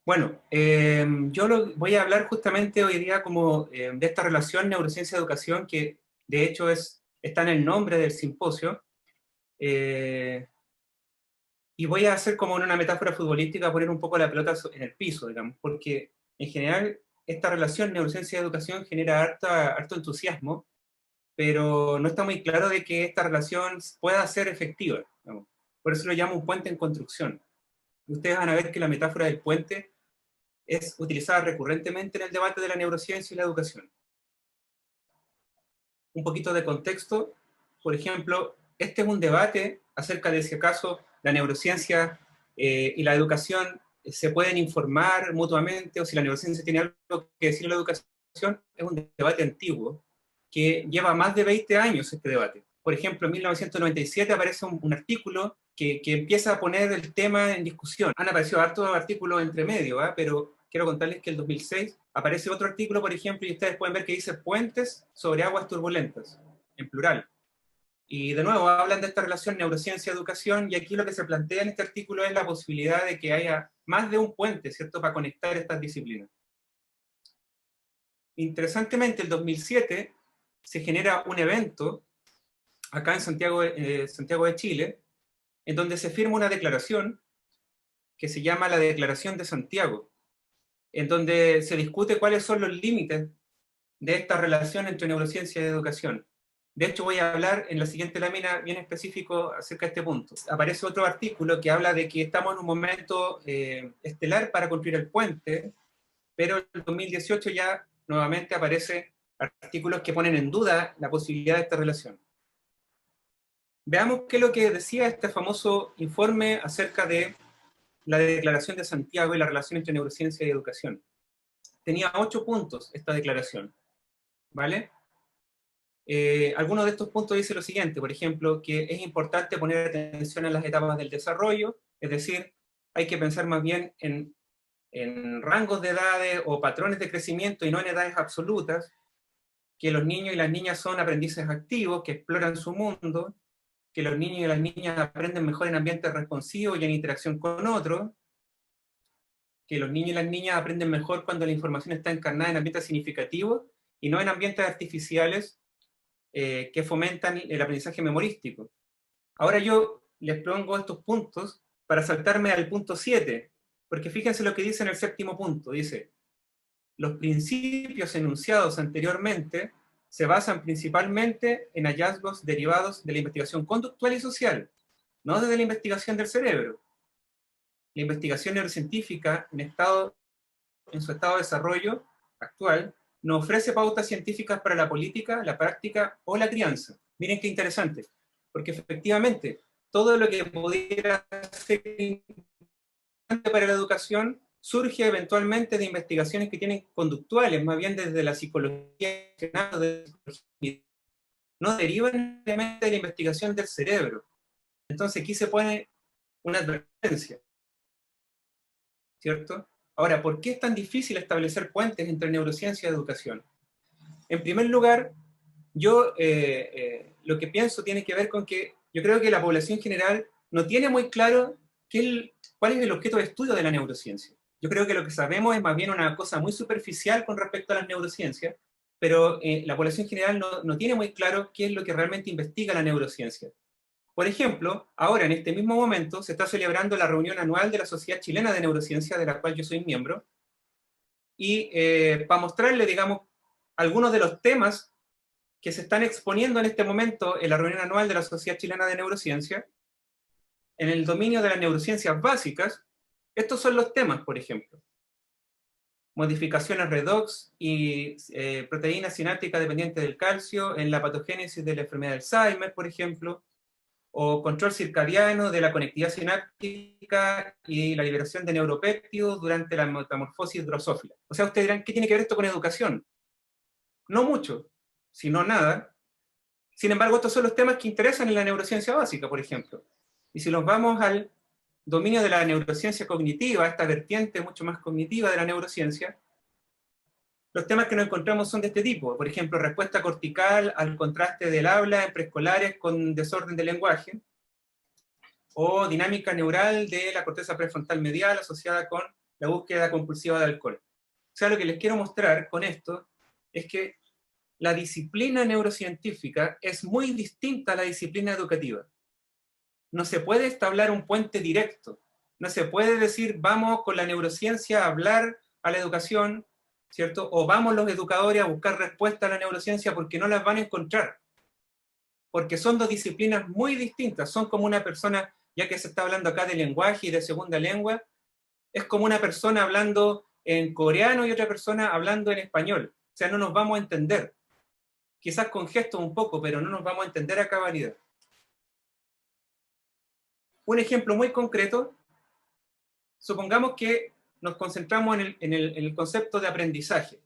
Bueno, voy a hablar justamente hoy día como de esta relación neurociencia-educación que de hecho está en el nombre del simposio, eh, y voy a hacer como en una metáfora futbolística poner un poco la pelota en el piso, digamos, porque en general esta relación neurociencia-educación genera harto entusiasmo, pero no está muy claro de que esta relación pueda ser efectiva, digamos. Por eso lo llamo un puente en construcción. Ustedes van a ver que la metáfora del puente es utilizada recurrentemente en el debate de la neurociencia y la educación. Un poquito de contexto, por ejemplo, este es un debate acerca de si acaso la neurociencia y la educación se pueden informar mutuamente, o si la neurociencia tiene algo que decir a la educación. Es un debate antiguo que lleva más de 20 años este debate. Por ejemplo, en 1997 aparece un artículo que empieza a poner el tema en discusión. Han aparecido hartos artículos entre medio, pero quiero contarles que en el 2006 aparece otro artículo, por ejemplo, y ustedes pueden ver que dice puentes sobre aguas turbulentas, en plural. Y de nuevo, hablan de esta relación neurociencia-educación, y aquí lo que se plantea en este artículo es la posibilidad de que haya más de un puente, ¿cierto?, para conectar estas disciplinas. Interesantemente, el 2007 se genera un evento acá en Santiago de Chile, en donde se firma una declaración que se llama la Declaración de Santiago, en donde se discute cuáles son los límites de esta relación entre neurociencia y educación. De hecho, voy a hablar en la siguiente lámina bien específico acerca de este punto. Aparece otro artículo que habla de que estamos en un momento estelar para construir el puente, pero en el 2018 ya nuevamente aparecen artículos que ponen en duda la posibilidad de esta relación. Veamos qué es lo que decía este famoso informe acerca de la Declaración de Santiago y la relación entre neurociencia y educación. Tenía 8 puntos esta declaración, ¿vale? Algunos de estos puntos dice lo siguiente, por ejemplo, que es importante poner atención a las etapas del desarrollo, es decir, hay que pensar más bien en rangos de edades o patrones de crecimiento y no en edades absolutas, que los niños y las niñas son aprendices activos, que exploran su mundo, que los niños y las niñas aprenden mejor en ambientes responsivos y en interacción con otros, que los niños y las niñas aprenden mejor cuando la información está encarnada en ambientes significativos y no en ambientes artificiales que fomentan el aprendizaje memorístico. Ahora yo les pongo estos puntos para saltarme al punto 7, porque fíjense lo que dice en el séptimo punto. Dice, los principios enunciados anteriormente se basan principalmente en hallazgos derivados de la investigación conductual y social, no desde la investigación del cerebro. La investigación neurocientífica en su estado de desarrollo actual no ofrece pautas científicas para la política, la práctica o la crianza. Miren qué interesante, porque efectivamente todo lo que pudiera ser importante para la educación surge eventualmente de investigaciones que tienen conductuales, más bien desde la psicología, no derivan de la investigación del cerebro. Entonces aquí se pone una advertencia, ¿cierto? Ahora, ¿por qué es tan difícil establecer puentes entre neurociencia y educación? En primer lugar, yo lo que pienso tiene que ver con que yo creo que la población general no tiene muy claro cuál es el objeto de estudio de la neurociencia. Yo creo que lo que sabemos es más bien una cosa muy superficial con respecto a las neurociencias, pero la población general no tiene muy claro qué es lo que realmente investiga la neurociencia. Por ejemplo, ahora en este mismo momento se está celebrando la reunión anual de la Sociedad Chilena de Neurociencia, de la cual yo soy miembro, y para mostrarle, digamos, algunos de los temas que se están exponiendo en este momento en la reunión anual de la Sociedad Chilena de Neurociencia, en el dominio de las neurociencias básicas, estos son los temas, por ejemplo. Modificaciones redox y proteínas sinápticas dependientes del calcio en la patogénesis de la enfermedad de Alzheimer, por ejemplo, o control circadiano de la conectividad sináptica y la liberación de neuropéptidos durante la metamorfosis drosófila. O sea, ustedes dirán, ¿qué tiene que ver esto con educación? No mucho, sino nada. Sin embargo, estos son los temas que interesan en la neurociencia básica, por ejemplo. Y si nos vamos al dominio de la neurociencia cognitiva, esta vertiente mucho más cognitiva de la neurociencia, los temas que nos encontramos son de este tipo. Por ejemplo, respuesta cortical al contraste del habla en preescolares con desorden del lenguaje, o dinámica neural de la corteza prefrontal medial asociada con la búsqueda compulsiva de alcohol. O sea, lo que les quiero mostrar con esto es que la disciplina neurocientífica es muy distinta a la disciplina educativa. No se puede establecer un puente directo. No se puede decir, vamos con la neurociencia a hablar a la educación, ¿cierto? O vamos los educadores a buscar respuesta a la neurociencia porque no las van a encontrar. Porque son dos disciplinas muy distintas. Son como una persona, ya que se está hablando acá de lenguaje y de segunda lengua, es como una persona hablando en coreano y otra persona hablando en español. O sea, no nos vamos a entender. Quizás con gestos un poco, pero no nos vamos a entender a cabalidad. Un ejemplo muy concreto, supongamos que nos concentramos en el concepto de aprendizaje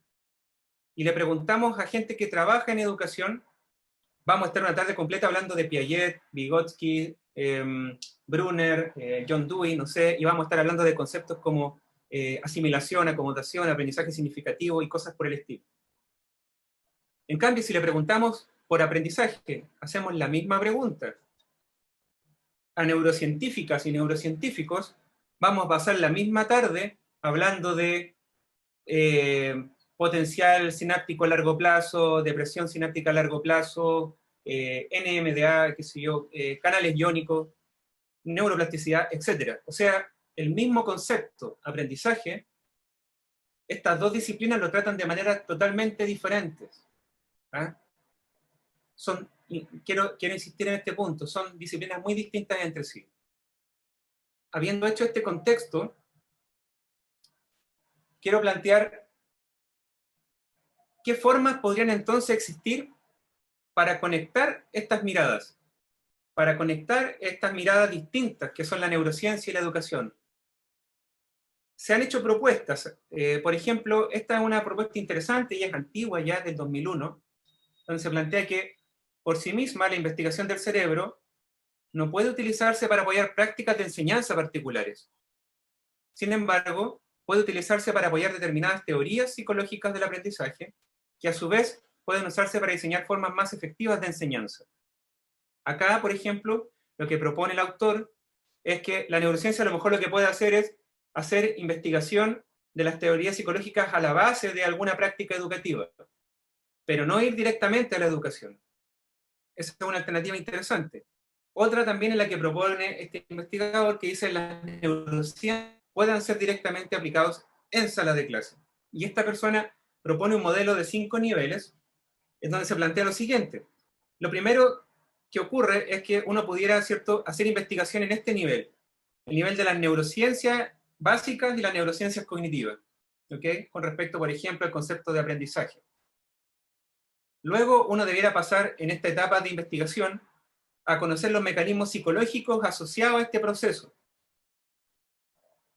y le preguntamos a gente que trabaja en educación, vamos a estar una tarde completa hablando de Piaget, Vygotsky, Brunner, John Dewey, no sé, y vamos a estar hablando de conceptos como asimilación, acomodación, aprendizaje significativo y cosas por el estilo. En cambio, si le preguntamos por aprendizaje, hacemos la misma pregunta. A neurocientíficas y neurocientíficos, vamos a pasar la misma tarde hablando de potencial sináptico a largo plazo, depresión sináptica a largo plazo, NMDA, qué sé yo, canales iónicos, neuroplasticidad, etc. O sea, el mismo concepto, aprendizaje, estas dos disciplinas lo tratan de manera totalmente diferentes. ¿Ah? Quiero insistir en este punto, son disciplinas muy distintas entre sí. Habiendo hecho este contexto, quiero plantear qué formas podrían entonces existir para conectar estas miradas, distintas que son la neurociencia y la educación. Se han hecho propuestas, por ejemplo, esta es una propuesta interesante y es antigua, ya del 2001, donde se plantea que por sí misma la investigación del cerebro no puede utilizarse para apoyar prácticas de enseñanza particulares. Sin embargo, puede utilizarse para apoyar determinadas teorías psicológicas del aprendizaje, que a su vez pueden usarse para diseñar formas más efectivas de enseñanza. Acá, por ejemplo, lo que propone el autor es que la neurociencia a lo mejor lo que puede hacer es hacer investigación de las teorías psicológicas a la base de alguna práctica educativa, pero no ir directamente a la educación. Esa es una alternativa interesante. Otra también es la que propone este investigador, que dice que las neurociencias puedan ser directamente aplicados en sala de clase. Y esta persona propone un modelo de 5 niveles, en donde se plantea lo siguiente. Lo primero que ocurre es que uno pudiera, ¿cierto?, hacer investigación en este nivel, el nivel de las neurociencias básicas y las neurociencias cognitivas, ¿ok? Con respecto, por ejemplo, al concepto de aprendizaje. Luego uno debiera pasar en esta etapa de investigación a conocer los mecanismos psicológicos asociados a este proceso.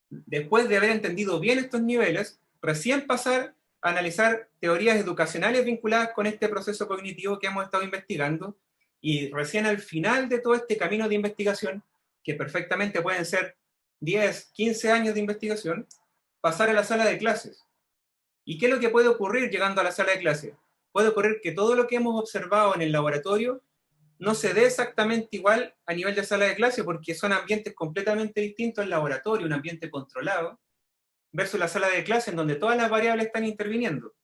Después de haber entendido bien estos niveles, recién pasar a analizar teorías educacionales vinculadas con este proceso cognitivo que hemos estado investigando, y recién al final de todo este camino de investigación, que perfectamente pueden ser 10, 15 años de investigación, pasar a la sala de clases. ¿Y qué es lo que puede ocurrir llegando a la sala de clases? Puede ocurrir que todo lo que hemos observado en el laboratorio no se dé exactamente igual a nivel de sala de clase, porque son ambientes completamente distintos, el laboratorio, un ambiente controlado, versus la sala de clase en donde todas las variables están interviniendo.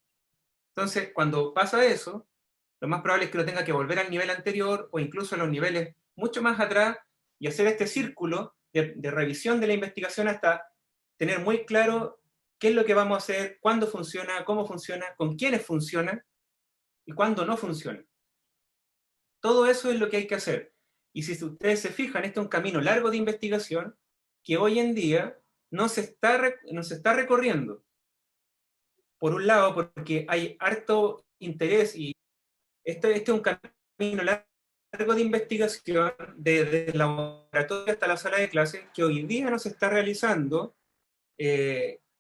Entonces, cuando pasa eso, lo más probable es que uno tenga que volver al nivel anterior o incluso a los niveles mucho más atrás y hacer este círculo de revisión de la investigación hasta tener muy claro qué es lo que vamos a hacer, cuándo funciona, cómo funciona, con quiénes funciona y cuándo no funciona. Todo eso es lo que hay que hacer. Y si ustedes se fijan, este es un camino largo de investigación que hoy en día no se está recorriendo. Por un lado, porque hay harto interés y este es un camino largo de investigación desde el laboratorio hasta la sala de clases que hoy día no se está realizando,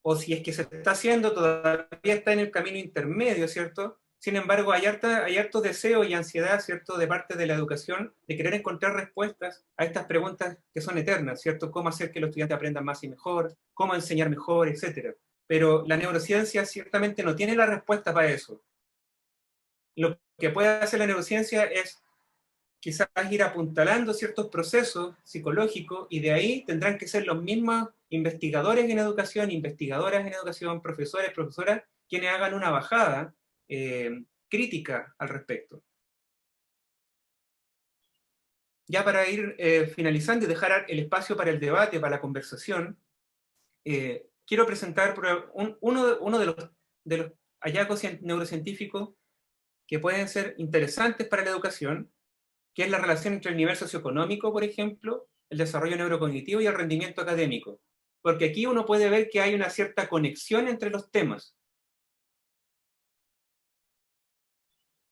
o si es que se está haciendo, todavía está en el camino intermedio, ¿cierto? Sin embargo, hay harto deseo y ansiedad, ¿cierto?, de parte de la educación de querer encontrar respuestas a estas preguntas que son eternas, ¿cierto? Cómo hacer que los estudiantes aprendan más y mejor, cómo enseñar mejor, etc. Pero la neurociencia ciertamente no tiene la respuesta para eso. Lo que puede hacer la neurociencia es quizás ir apuntalando ciertos procesos psicológicos y de ahí tendrán que ser los mismos investigadores en educación, investigadoras en educación, profesores, profesoras, quienes hagan una bajada crítica al respecto. Ya para ir finalizando y dejar el espacio para el debate, para la conversación, quiero presentar uno de los hallazgos neurocientíficos que pueden ser interesantes para la educación, que es la relación entre el nivel socioeconómico, por ejemplo, el desarrollo neurocognitivo y el rendimiento académico. Porque aquí uno puede ver que hay una cierta conexión entre los temas.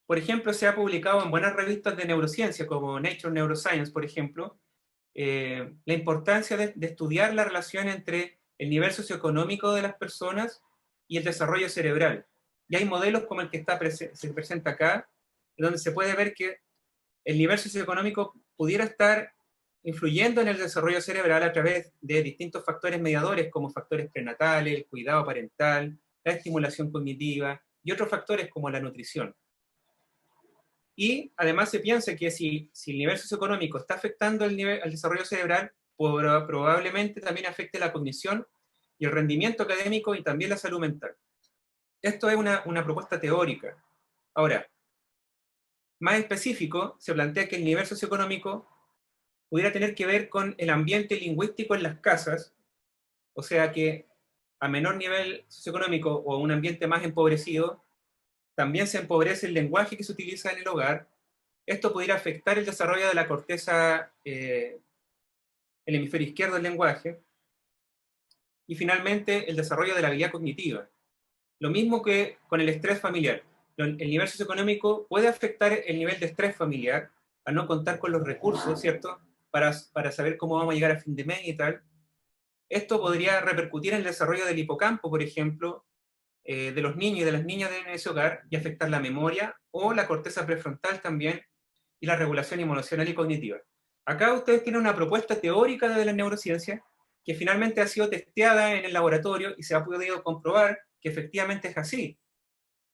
Por ejemplo, se ha publicado en buenas revistas de neurociencia, como Nature Neuroscience, por ejemplo, la importancia de estudiar la relación entre el nivel socioeconómico de las personas y el desarrollo cerebral. Y hay modelos como el que se presenta acá, donde se puede ver que el nivel socioeconómico pudiera estar influyendo en el desarrollo cerebral a través de distintos factores mediadores, como factores prenatales, el cuidado parental, la estimulación cognitiva y otros factores como la nutrición. Y además se piensa que si el nivel socioeconómico está afectando al desarrollo cerebral, probablemente también afecte la cognición y el rendimiento académico y también la salud mental. Esto es una propuesta teórica. Ahora, más específico, se plantea que el nivel socioeconómico pudiera tener que ver con el ambiente lingüístico en las casas, o sea que a menor nivel socioeconómico o un ambiente más empobrecido, también se empobrece el lenguaje que se utiliza en el hogar. Esto pudiera afectar el desarrollo de la corteza, el hemisferio izquierdo del lenguaje, y finalmente el desarrollo de la habilidad cognitiva. Lo mismo que con el estrés familiar. El nivel socioeconómico puede afectar el nivel de estrés familiar, al no contar con los recursos, ¿cierto? Para saber cómo vamos a llegar a fin de mes y tal. Esto podría repercutir en el desarrollo del hipocampo, por ejemplo, de los niños y de las niñas en ese hogar y afectar la memoria o la corteza prefrontal también y la regulación emocional y cognitiva. Acá ustedes tienen una propuesta teórica de la neurociencia que finalmente ha sido testeada en el laboratorio y se ha podido comprobar que efectivamente es así.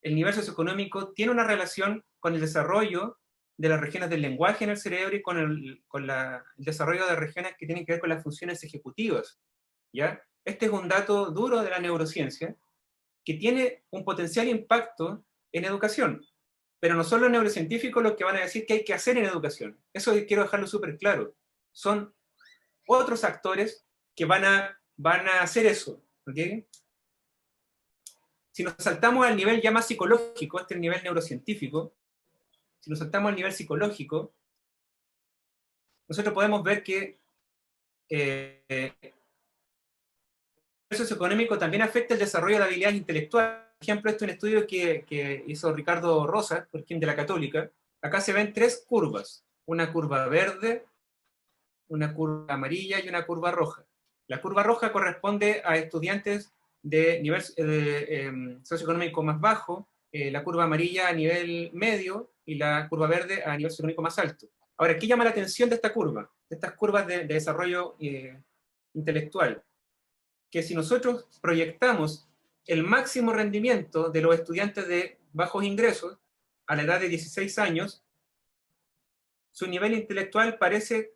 El nivel socioeconómico tiene una relación con el desarrollo de las regiones del lenguaje en el cerebro y con el desarrollo de regiones que tienen que ver con las funciones ejecutivas, ¿ya? Este es un dato duro de la neurociencia que tiene un potencial impacto en educación. Pero no son los neurocientíficos los que van a decir qué hay que hacer en educación. Eso quiero dejarlo súper claro. Son otros actores que van a hacer eso. ¿Okay? Si nos saltamos al nivel ya más psicológico, este es el nivel neurocientífico, si nos saltamos al nivel psicológico, nosotros podemos ver que el nivel socioeconómico también afecta el desarrollo de habilidades intelectuales. Por ejemplo, esto es un estudio que hizo Ricardo Rosas, por ejemplo, de la Católica. Acá se ven tres curvas, una curva verde, una curva amarilla y una curva roja. La curva roja corresponde a estudiantes de nivel socioeconómico más bajo, la curva amarilla a nivel medio y la curva verde a nivel socioeconómico más alto. Ahora, ¿qué llama la atención de esta curva? De estas curvas de desarrollo intelectual. Que si nosotros proyectamos el máximo rendimiento de los estudiantes de bajos ingresos a la edad de 16 años, su nivel intelectual parece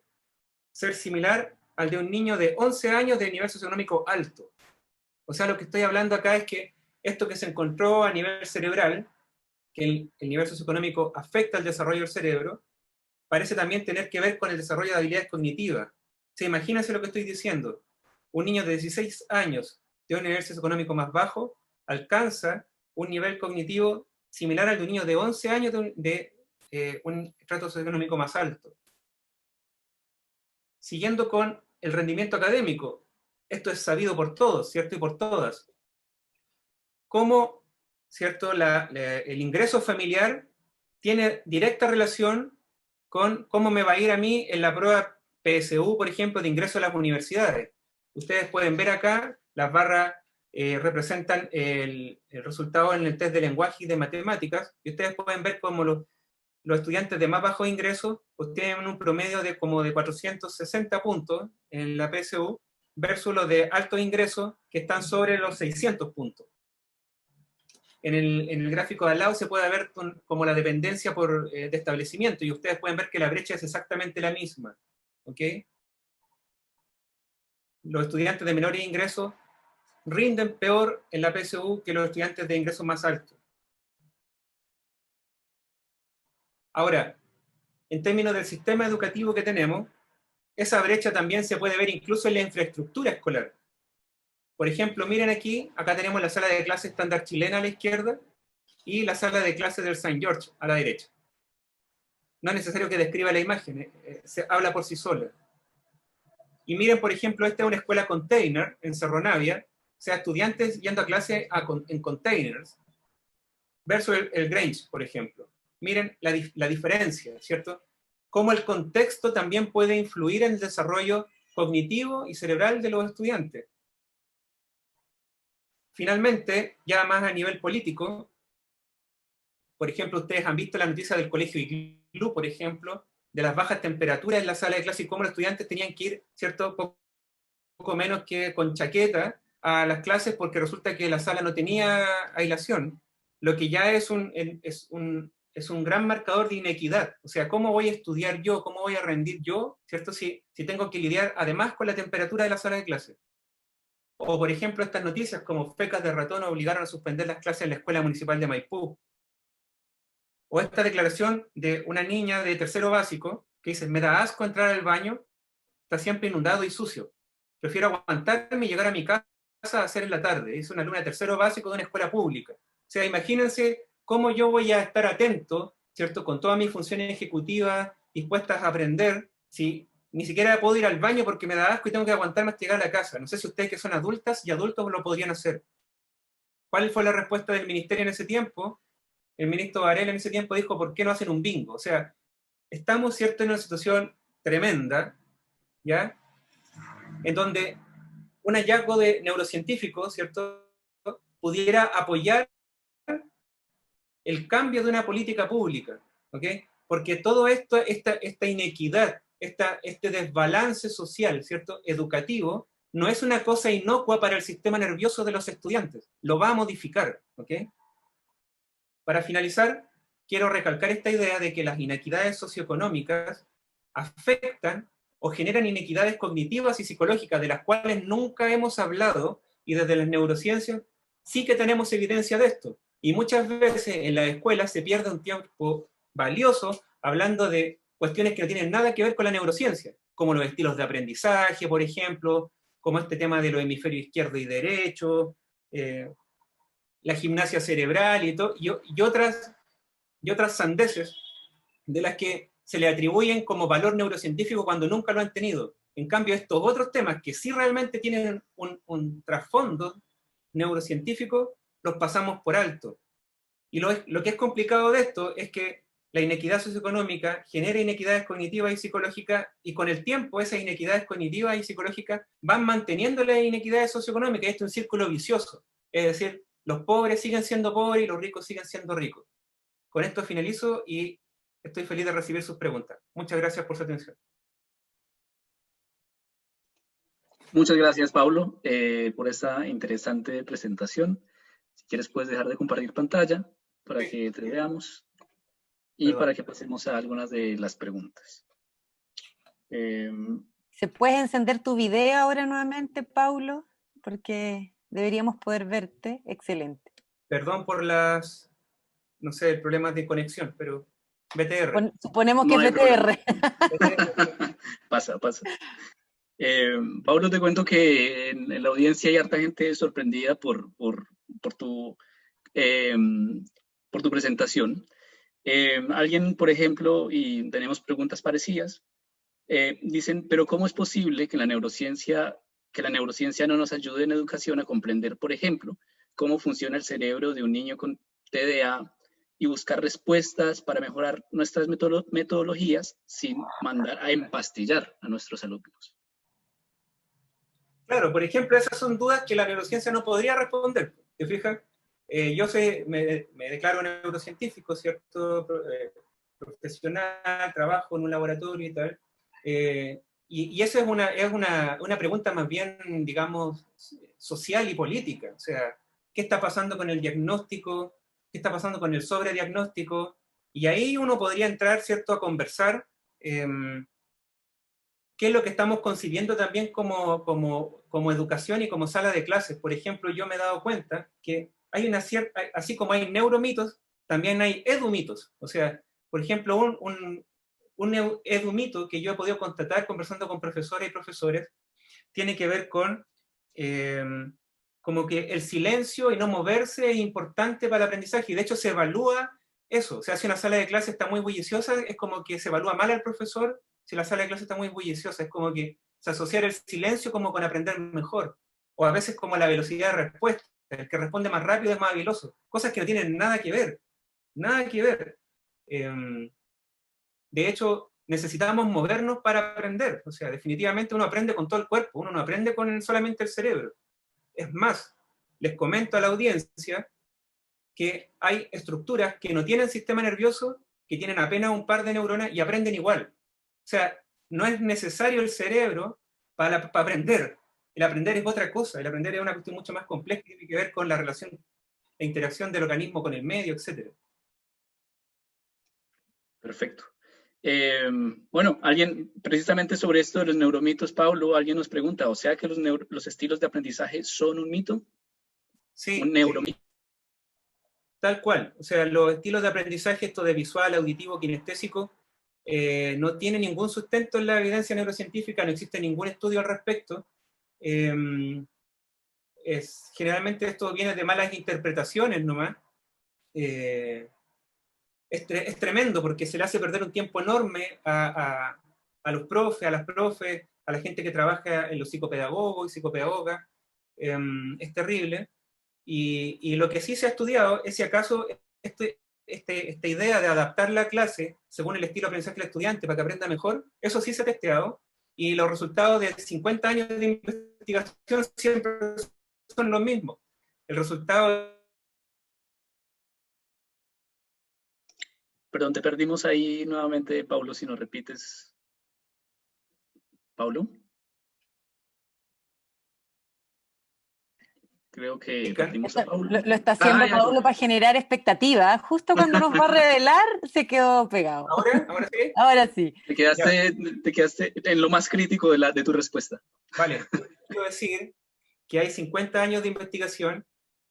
ser similar al de un niño de 11 años de nivel socioeconómico alto. O sea, lo que estoy hablando acá es que esto que se encontró a nivel cerebral, que el nivel socioeconómico afecta al desarrollo del cerebro, parece también tener que ver con el desarrollo de habilidades cognitivas. O sea, imagínense lo que estoy diciendo. Un niño de 16 años de un nivel socioeconómico más bajo alcanza un nivel cognitivo similar al de un niño de 11 años de un estrato socioeconómico más alto. Siguiendo con el rendimiento académico, esto es sabido por todos, ¿cierto? Y por todas. Cómo, ¿cierto? El ingreso familiar tiene directa relación con cómo me va a ir a mí en la prueba PSU, por ejemplo, de ingreso a las universidades. Ustedes pueden ver acá, las barras representan el resultado en el test de lenguaje y de matemáticas, y ustedes pueden ver cómo los estudiantes de más bajo ingreso obtienen un promedio de como de 460 puntos en la PSU, versus los de alto ingreso que están sobre los 600 puntos. en el gráfico de al lado se puede ver como la dependencia de establecimiento, y ustedes pueden ver que la brecha es exactamente la misma. ¿Ok? Los estudiantes de menores ingresos rinden peor en la PSU que los estudiantes de ingresos más altos. Ahora, en términos del sistema educativo que tenemos, esa brecha también se puede ver incluso en la infraestructura escolar. Por ejemplo, miren aquí, acá tenemos la sala de clases estándar chilena a la izquierda y la sala de clases del St. George a la derecha. No es necesario que describa la imagen, se habla por sí sola. Y miren, por ejemplo, esta es una escuela container en Cerro Navia, o sea, estudiantes yendo a clase en containers, versus el Grange, por ejemplo. Miren la diferencia, ¿cierto? Cómo el contexto también puede influir en el desarrollo cognitivo y cerebral de los estudiantes. Finalmente, ya más a nivel político, por ejemplo, ustedes han visto la noticia del Colegio Iglú, por ejemplo, de las bajas temperaturas en la sala de clase y cómo los estudiantes tenían que ir, ¿cierto?, poco menos que con chaqueta a las clases porque resulta que la sala no tenía aislación, lo que ya es un gran marcador de inequidad. O sea, ¿cómo voy a estudiar yo? ¿Cómo voy a rendir yo? ¿Cierto? Si tengo que lidiar además con la temperatura de la sala de clase. O, por ejemplo, estas noticias como fecas de ratón obligaron a suspender las clases en la Escuela Municipal de Maipú. O esta declaración de una niña de tercero básico que dice, me da asco entrar al baño, está siempre inundado y sucio. Prefiero aguantarme y llegar a mi casa a hacer en la tarde. Es una alumna de tercero básico de una escuela pública. O sea, imagínense cómo yo voy a estar atento, ¿cierto?, con todas mis funciones ejecutivas dispuestas a aprender, si ni siquiera puedo ir al baño porque me da asco y tengo que aguantarme hasta llegar a la casa. No sé si ustedes que son adultas y adultos lo podrían hacer. ¿Cuál fue la respuesta del ministerio en ese tiempo? El ministro Varela en ese tiempo dijo, ¿por qué no hacen un bingo? O sea, estamos, ¿cierto?, en una situación tremenda, ¿ya?, en donde un hallazgo de neurocientíficos, ¿cierto?, pudiera apoyar el cambio de una política pública, ¿ok? Porque todo esto, esta inequidad, este desbalance social, ¿cierto?, educativo, no es una cosa inocua para el sistema nervioso de los estudiantes, lo va a modificar, ¿ok? Para finalizar, quiero recalcar esta idea de que las inequidades socioeconómicas afectan o generan inequidades cognitivas y psicológicas de las cuales nunca hemos hablado, y desde las neurociencias sí que tenemos evidencia de esto. Y muchas veces en la escuela se pierde un tiempo valioso hablando de cuestiones que no tienen nada que ver con la neurociencia, como los estilos de aprendizaje, por ejemplo, como este tema de los hemisferios izquierdo y derecho, la gimnasia cerebral y otras sandeces de las que se le atribuyen como valor neurocientífico cuando nunca lo han tenido. En cambio, estos otros temas que sí realmente tienen un trasfondo neurocientífico, los pasamos por alto. Y lo que es complicado de esto es que la inequidad socioeconómica genera inequidades cognitivas y psicológicas, y con el tiempo esas inequidades cognitivas y psicológicas van manteniendo las inequidades socioeconómicas. Esto es un círculo vicioso. Es decir, los pobres siguen siendo pobres y los ricos siguen siendo ricos. Con esto finalizo y estoy feliz de recibir sus preguntas. Muchas gracias por su atención. Muchas gracias, Pablo, por esta interesante presentación. Si quieres, puedes dejar de compartir pantalla para que te veamos y Perdón. para que pasemos a algunas de las preguntas. ¿Se puede encender tu video ahora nuevamente, Paulo? Porque deberíamos poder verte. Excelente. Perdón por no sé, el problema de conexión, pero BTR. Suponemos que No es hay problema. BTR. Pasa. Pablo, te cuento que en la audiencia hay harta gente sorprendida por tu presentación. Alguien, por ejemplo, y tenemos preguntas parecidas, dicen, pero ¿cómo es posible que la neurociencia no nos ayude en educación a comprender, por ejemplo, cómo funciona el cerebro de un niño con TDA y buscar respuestas para mejorar nuestras metodologías sin mandar a empastillar a nuestros alumnos? Claro, por ejemplo, esas son dudas que la neurociencia no podría responder. ¿Te fijas? Yo me declaro neurocientífico, ¿cierto? Profesional, trabajo en un laboratorio y tal. Y esa es una pregunta más bien, digamos, social y política. O sea, qué está pasando con el diagnóstico, qué está pasando con el sobrediagnóstico, y ahí uno podría entrar, ¿cierto?, a conversar qué es lo que estamos concibiendo también como educación y como sala de clases. Por ejemplo, yo me he dado cuenta que hay una cierta, así como hay neuromitos, también hay edumitos. O sea, por ejemplo, un edumito que yo he podido constatar conversando con profesoras y profesores, tiene que ver con como que el silencio y no moverse es importante para el aprendizaje, y de hecho se evalúa eso. O sea, si una sala de clase está muy bulliciosa, es como que se evalúa mal al profesor. Si la sala de clase está muy bulliciosa, es como que se asocia el silencio como con aprender mejor, o a veces como la velocidad de respuesta. El que responde más rápido es más habiloso. Cosas que no tienen nada que ver, nada que ver. De hecho, necesitamos movernos para aprender. O sea, definitivamente uno aprende con todo el cuerpo, uno no aprende con solamente el cerebro. Es más, les comento a la audiencia que hay estructuras que no tienen sistema nervioso, que tienen apenas un par de neuronas y aprenden igual. O sea, no es necesario el cerebro para aprender. El aprender es otra cosa, el aprender es una cuestión mucho más compleja, que tiene que ver con la relación e interacción del organismo con el medio, etc. Perfecto. Bueno, alguien, precisamente sobre esto de los neuromitos, Pablo, alguien nos pregunta, o sea que los estilos de aprendizaje son un mito, Sí, un neuromito. tal cual. O sea, los estilos de aprendizaje, esto de visual, auditivo, kinestésico, no tiene ningún sustento en la evidencia neurocientífica, no existe ningún estudio al respecto. Generalmente esto viene de malas interpretaciones nomás. Es tremendo porque se le hace perder un tiempo enorme a los profes, a las profes, a la gente que trabaja en los psicopedagogos y psicopedagogas. Es terrible. Y lo que sí se ha estudiado es si acaso esta idea de adaptar la clase según el estilo de aprendizaje del estudiante para que aprenda mejor, eso sí se ha testeado, y los resultados de 50 años de investigación siempre son los mismos. El resultado... Perdón, te perdimos ahí nuevamente, Pablo, si nos repites. ¿Pablo? Creo que perdimos a Pablo. Lo está haciendo Pablo para generar expectativa. Justo cuando nos va a revelar, se quedó pegado. ¿Ahora? ¿Ahora sí? Ahora sí. Te quedaste en lo más crítico de tu respuesta. Vale, quiero decir que hay 50 años de investigación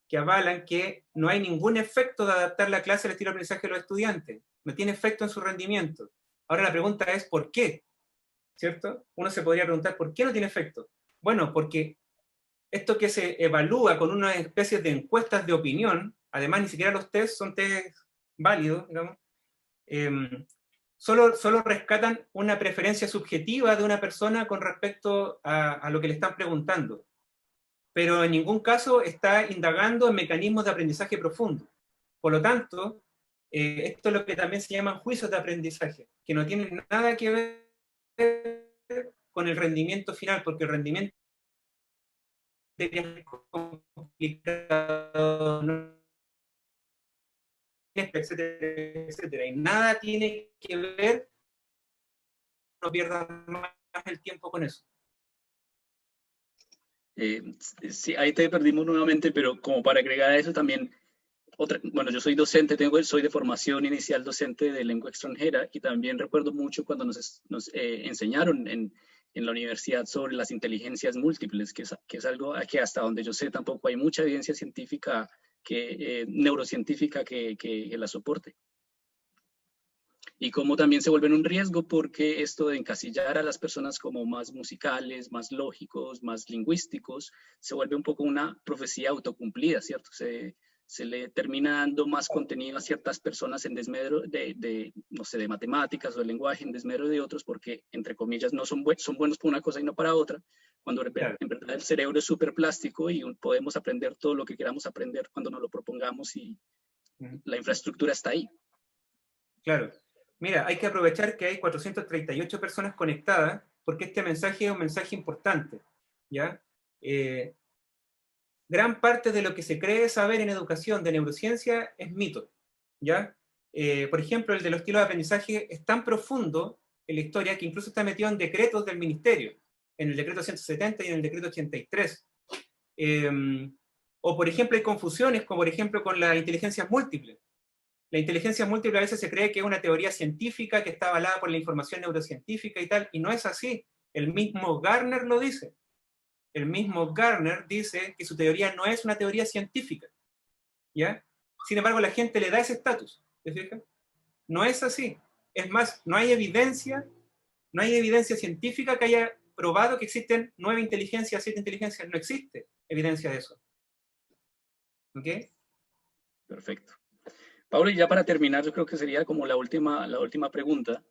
que avalan que no hay ningún efecto de adaptar la clase al estilo de aprendizaje de los estudiantes. No tiene efecto en su rendimiento. Ahora la pregunta es ¿por qué? ¿Cierto? Uno se podría preguntar ¿por qué no tiene efecto? Bueno, porque esto que se evalúa con una especie de encuestas de opinión, además ni siquiera los test son test válidos, digamos, solo rescatan una preferencia subjetiva de una persona con respecto a lo que le están preguntando, pero en ningún caso está indagando en mecanismos de aprendizaje profundo. Por lo tanto, esto es lo que también se llaman juicios de aprendizaje, que no tienen nada que ver con el rendimiento final, porque el rendimiento es complicado, etcétera, etcétera, y nada tiene que ver, no pierdan más el tiempo con eso. Sí, ahí te perdimos nuevamente, pero como para agregar a eso también, bueno, yo soy docente, soy de formación inicial docente de lengua extranjera, y también recuerdo mucho cuando nos enseñaron en la universidad sobre las inteligencias múltiples, que es algo que hasta donde yo sé tampoco hay mucha evidencia científica, neurocientífica que la soporte. Y como también se vuelven un riesgo porque esto de encasillar a las personas como más musicales, más lógicos, más lingüísticos, se vuelve un poco una profecía autocumplida, ¿cierto? Se le termina dando más contenido a ciertas personas en desmedro no sé, de matemáticas o de lenguaje, en desmedro de otros, porque, entre comillas, no son buenos para una cosa y no para otra, cuando Claro. en verdad el cerebro es súper plástico y podemos aprender todo lo que queramos aprender cuando nos lo propongamos, y la infraestructura está ahí. Claro. Mira, hay que aprovechar que hay 438 personas conectadas, porque este mensaje es un mensaje importante, ¿ya? Gran parte de lo que se cree saber en educación de neurociencia es mito, ¿ya? Por ejemplo, el de los estilos de aprendizaje es tan profundo en la historia que incluso está metido en decretos del ministerio, en el decreto 170 y en el decreto 83. O, por ejemplo, hay confusiones, como por ejemplo con la inteligencia múltiple. La inteligencia múltiple a veces se cree que es una teoría científica que está avalada por la información neurocientífica y tal, y no es así. El mismo Gardner lo dice. El mismo Gardner dice que su teoría no es una teoría científica, ¿ya? Sin embargo, la gente le da ese estatus, ¿te fijas? No es así. Es más, no hay evidencia científica que haya probado que existen 9 inteligencias, 7 inteligencias. No existe evidencia de eso. ¿Ok? Perfecto. Pablo, y ya para terminar, yo creo que sería como la última pregunta.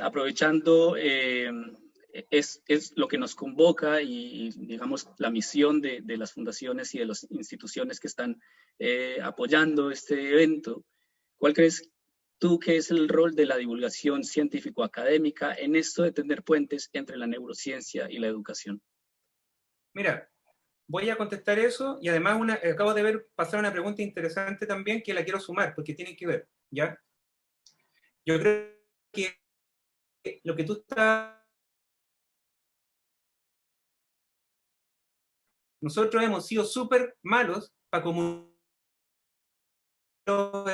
Aprovechando, es lo que nos convoca y digamos, la misión de las fundaciones y de las instituciones que están apoyando este evento. ¿Cuál crees tú que es el rol de la divulgación científico-académica en esto de tender puentes entre la neurociencia y la educación? Mira, voy a contestar eso y además acabo de ver pasar una pregunta interesante también que la quiero sumar porque tiene que ver, ¿ya? Yo creo que lo que tú estás... Nosotros hemos sido súper malos para comunicar los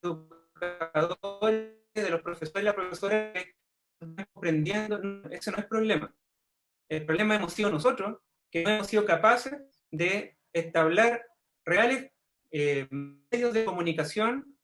educadores, de los profesores y las profesoras que están comprendiendo. Ese no es el problema. El problema hemos sido nosotros, que no hemos sido capaces de establecer reales medios de comunicación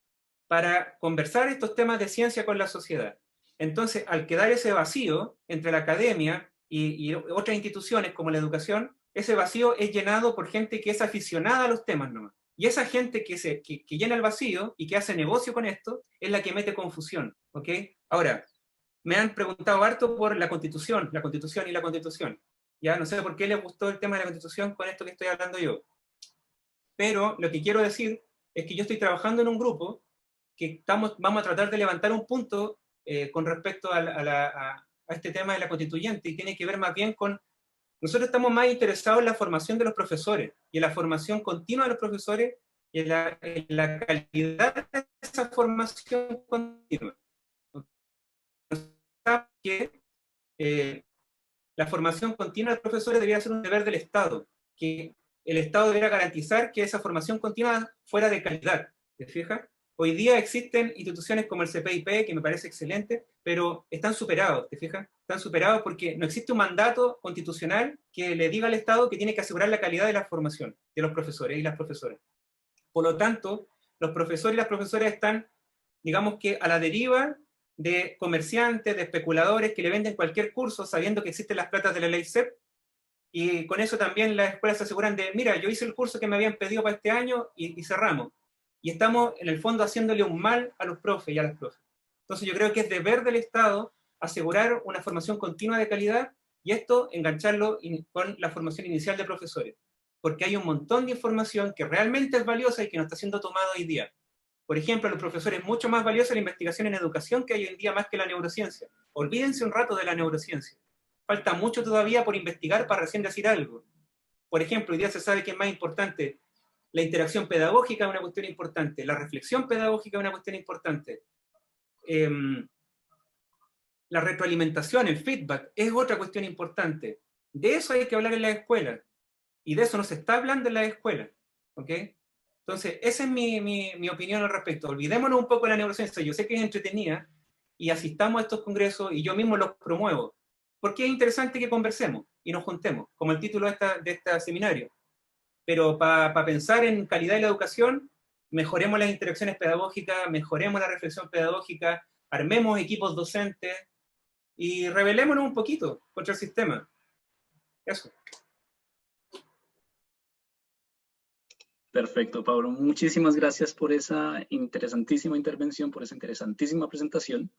para conversar estos temas de ciencia con la sociedad. Entonces, al quedar ese vacío entre la academia y otras instituciones como la educación, ese vacío es llenado por gente que es aficionada a los temas nomás. Y esa gente que llena el vacío y que hace negocio con esto es la que mete confusión. ¿Ok? Ahora, me han preguntado harto por la Constitución y la Constitución. Ya no sé por qué les gustó el tema de la Constitución con esto que estoy hablando yo. Pero lo que quiero decir es que yo estoy trabajando en un grupo que vamos a tratar de levantar un punto con respecto a este tema de la constituyente, y tiene que ver más bien con... Nosotros estamos más interesados en la formación de los profesores y en la formación continua de los profesores y en la calidad de esa formación continua. Que la formación continua de los profesores debería ser un deber del Estado, que el Estado debería garantizar que esa formación continua fuera de calidad. ¿Te fijas? Hoy día existen instituciones como el CPIP, que me parece excelente, pero están superados, ¿te fijas? Están superados porque no existe un mandato constitucional que le diga al Estado que tiene que asegurar la calidad de la formación de los profesores y las profesoras. Por lo tanto, los profesores y las profesoras están, digamos que, a la deriva de comerciantes, de especuladores que le venden cualquier curso sabiendo que existen las platas de la ley CEP, y con eso también las escuelas se aseguran de, mira, yo hice el curso que me habían pedido para este año y cerramos. Y estamos, en el fondo, haciéndole un mal a los profes y a las profes. Entonces yo creo que es deber del Estado asegurar una formación continua de calidad y esto engancharlo con la formación inicial de profesores. Porque hay un montón de información que realmente es valiosa y que no está siendo tomada hoy día. Por ejemplo, a los profesores es mucho más valiosa la investigación en educación que hay hoy en día más que la neurociencia. Olvídense un rato de la neurociencia. Falta mucho todavía por investigar para recién decir algo. Por ejemplo, hoy día se sabe que es más importante la interacción pedagógica, es una cuestión importante, la reflexión pedagógica es una cuestión importante, la retroalimentación, el feedback es otra cuestión importante. De eso hay que hablar en la escuela y de eso no se está hablando en la escuela. ¿Ok? Entonces, esa es mi opinión al respecto. Olvidémonos un poco de la neurociencia. Yo sé que es entretenida y asistamos a estos congresos y yo mismo los promuevo. Porque es interesante que conversemos y nos juntemos, como el título de este seminario. Pero para pensar en calidad de la educación, mejoremos las interacciones pedagógicas, mejoremos la reflexión pedagógica, armemos equipos docentes y rebelémonos un poquito contra el sistema. Eso. Perfecto, Pablo. Muchísimas gracias por esa interesantísima intervención, por esa interesantísima presentación.